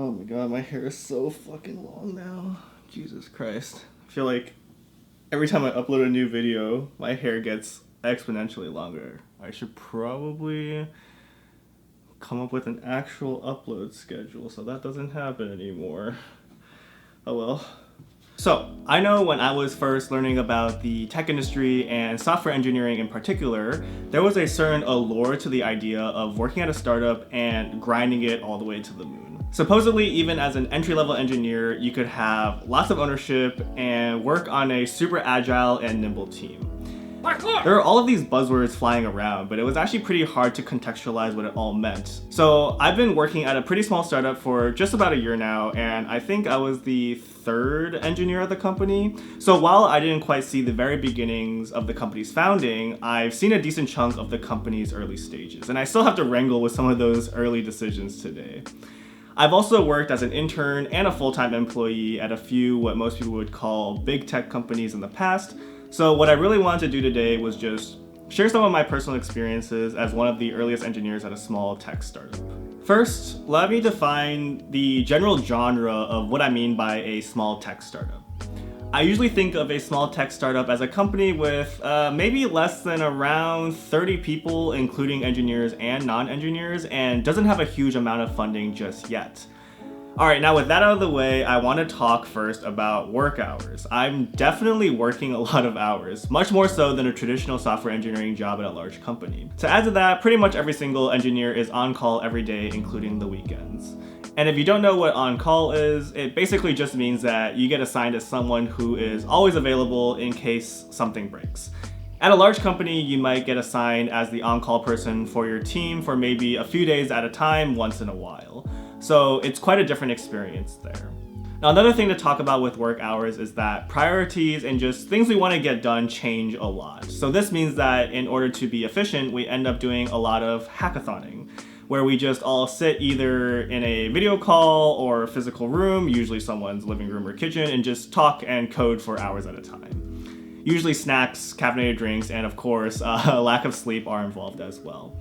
Oh my god, my hair is so fucking long now. Jesus Christ. I feel like every time I upload a new video, my hair gets exponentially longer. I should probably come up with an actual upload schedule so that doesn't happen anymore. Oh well. So, I know when I was first learning about the tech industry and software engineering in particular, there was a certain allure to the idea of working at a startup and grinding it all the way to the moon. Supposedly, even as an entry-level engineer, you could have lots of ownership and work on a super agile and nimble team. There are all of these buzzwords flying around, but it was actually pretty hard to contextualize what it all meant. So I've been working at a pretty small startup for just about a year now, and I think I was the third engineer at the company. So while I didn't quite see the very beginnings of the company's founding, I've seen a decent chunk of the company's early stages, and I still have to wrangle with some of those early decisions today. I've also worked as an intern and a full-time employee at a few what most people would call big tech companies in the past. So what I really wanted to do today was just share some of my personal experiences as one of the earliest engineers at a small tech startup. First, let me define the general genre of what I mean by a small tech startup. I usually think of a small tech startup as a company with maybe less than around 30 people, including engineers and non-engineers, and doesn't have a huge amount of funding just yet. Alright, now with that out of the way, I want to talk first about work hours. I'm definitely working a lot of hours, much more so than a traditional software engineering job at a large company. To add to that, pretty much every single engineer is on call every day, including the weekends. And if you don't know what on call is, it basically just means that you get assigned as someone who is always available in case something breaks. At a large company, you might get assigned as the on-call person for your team for maybe a few days at a time, once in a while. So it's quite a different experience there. Now, another thing to talk about with work hours is that priorities and just things we want to get done change a lot. So this means that in order to be efficient, we end up doing a lot of hackathoning, where we just all sit either in a video call or a physical room, usually someone's living room or kitchen, and just talk and code for hours at a time. Usually snacks, caffeinated drinks, and of course, a lack of sleep are involved as well.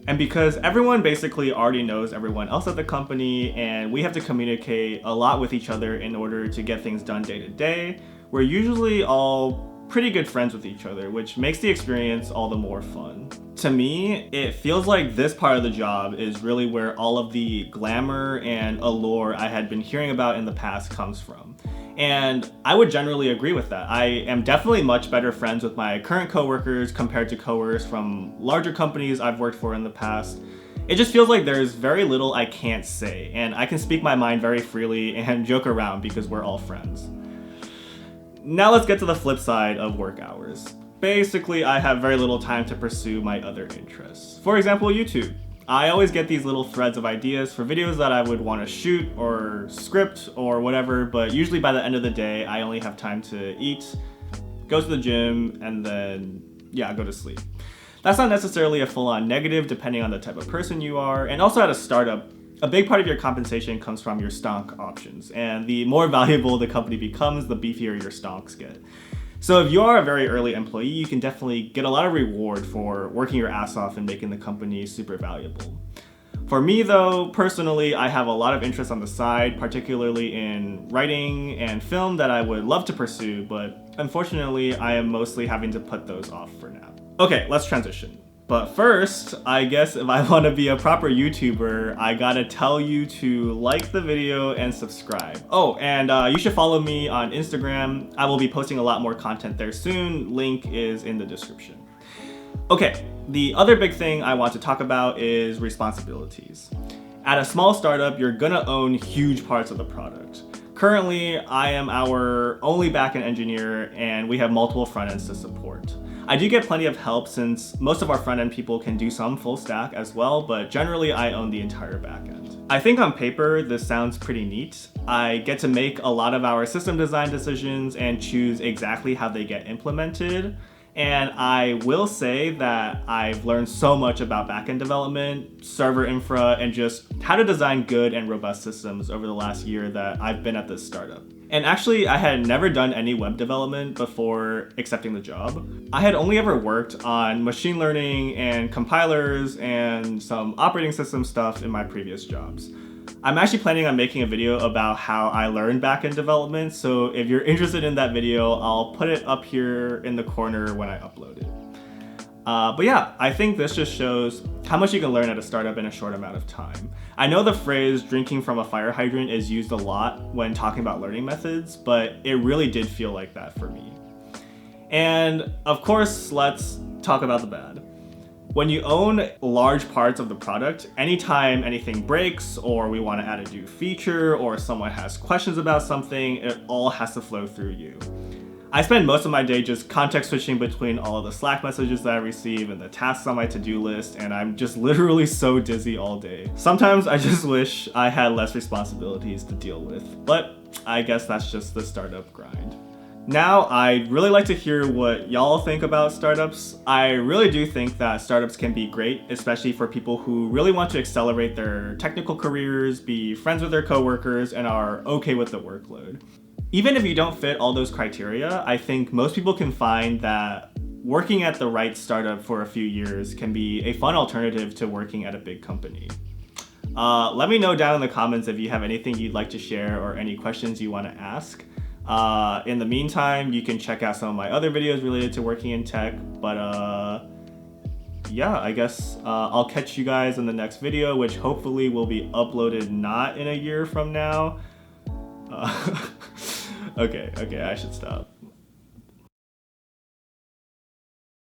And because everyone basically already knows everyone else at the company, and we have to communicate a lot with each other in order to get things done day to day, we're usually all pretty good friends with each other, which makes the experience all the more fun. To me, it feels like this part of the job is really where all of the glamour and allure I had been hearing about in the past comes from. And I would generally agree with that. I am definitely much better friends with my current coworkers compared to coworkers from larger companies I've worked for in the past. It just feels like there's very little I can't say, and I can speak my mind very freely and joke around because we're all friends. Now let's get to the flip side of work hours. Basically, I have very little time to pursue my other interests. For example, YouTube. I always get these little threads of ideas for videos that I would want to shoot or script or whatever, but usually by the end of the day, I only have time to eat, go to the gym, and then, go to sleep. That's not necessarily a full-on negative depending on the type of person you are, and also at a startup, a big part of your compensation comes from your stock options, and the more valuable the company becomes, the beefier your stocks get. So if you are a very early employee, you can definitely get a lot of reward for working your ass off and making the company super valuable. For me though, personally, I have a lot of interest on the side, particularly in writing and film that I would love to pursue, but unfortunately, I am mostly having to put those off for now. Okay, let's transition. But first, I guess if I want to be a proper YouTuber, I gotta tell you to like the video and subscribe. Oh, and you should follow me on Instagram. I will be posting a lot more content there soon. Link is in the description. Okay, the other big thing I want to talk about is responsibilities. At a small startup, you're gonna own huge parts of the product. Currently, I am our only backend engineer, and we have multiple front ends to support. I do get plenty of help since most of our front-end people can do some full stack as well, but generally I own the entire backend. I think on paper this sounds pretty neat. I get to make a lot of our system design decisions and choose exactly how they get implemented. And I will say that I've learned so much about backend development, server infra, and just how to design good and robust systems over the last year that I've been at this startup. And actually, I had never done any web development before accepting the job. I had only ever worked on machine learning and compilers and some operating system stuff in my previous jobs. I'm actually planning on making a video about how I learned backend development, so if you're interested in that video, I'll put it up here in the corner when I upload it. But yeah, I think this just shows how much you can learn at a startup in a short amount of time. I know the phrase drinking from a fire hydrant is used a lot when talking about learning methods, but it really did feel like that for me. And of course, let's talk about the bad. When you own large parts of the product, anytime anything breaks or we want to add a new feature or someone has questions about something, it all has to flow through you. I spend most of my day just context switching between all of the Slack messages that I receive and the tasks on my to-do list, and I'm just literally so dizzy all day. Sometimes I just wish I had less responsibilities to deal with, but I guess that's just the startup grind. Now, I'd really like to hear what y'all think about startups. I really do think that startups can be great, especially for people who really want to accelerate their technical careers, be friends with their coworkers, and are okay with the workload. Even if you don't fit all those criteria, I think most people can find that working at the right startup for a few years can be a fun alternative to working at a big company. Let me know down in the comments if you have anything you'd like to share or any questions you want to ask. In the meantime, you can check out some of my other videos related to working in tech, but yeah, I guess I'll catch you guys in the next video, which hopefully will be uploaded not in a year from now. Okay, I should stop.